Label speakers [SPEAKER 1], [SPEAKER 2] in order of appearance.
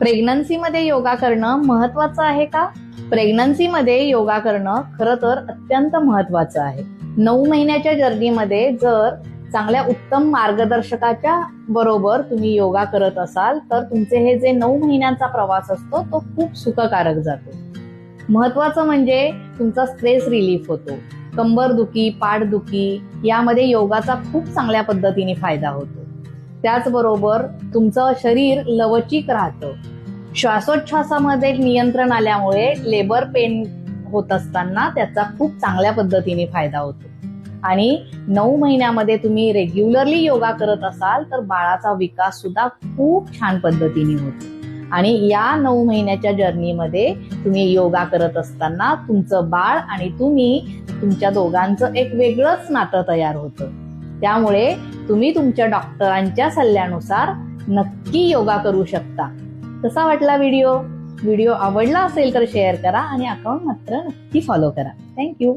[SPEAKER 1] प्रेग्नन्सीमध्ये योगा करणं महत्वाचं आहे का? प्रेग्नन्सीमध्ये योगा करणं खरं तर अत्यंत महत्वाचं आहे. 9 महिन्याच्या जर्नीमध्ये जर चांगल्या उत्तम मार्गदर्शकाच्या बरोबर तुम्ही योगा करत असाल तर तुमचे हे जे 9 महिन्यांचा प्रवास असतो तो खूप सुखकारक जातो. महत्वाचं म्हणजे तुमचा स्ट्रेस रिलीफ होतो. कंबरदुखी, पाठदुखी यामध्ये योगाचा खूप चांगल्या पद्धतीने फायदा होतो. त्याचबरोबर तुमचं शरीर लवचिक राहतं. श्वासोच्छवासामध्ये नियंत्रण आल्यामुळे लेबर पेन होत असताना त्याचा खूप चांगल्या पद्धतीने फायदा होतो. आणि 9 महिन्यामध्ये तुम्ही रेग्युलरली योगा करत असाल तर बाळाचा विकास सुद्धा खूप छान पद्धतीने होतो. आणि या 9 महिन्याच्या जर्नीमध्ये तुम्ही योगा करत असताना तुमचं बाळ आणि तुमच्या दोघांचं एक वेगळंच नातं तयार होतं. त्यामुळे तुम्ही तुमच्या डॉक्टरांच्या सल्ल्यानुसार नक्की योगा करू शकता. कसा वाटला व्हिडिओ आवडला असेल तर शेअर करा आणि अकाउंट मात्र नक्की फॉलो करा. थँक्यू.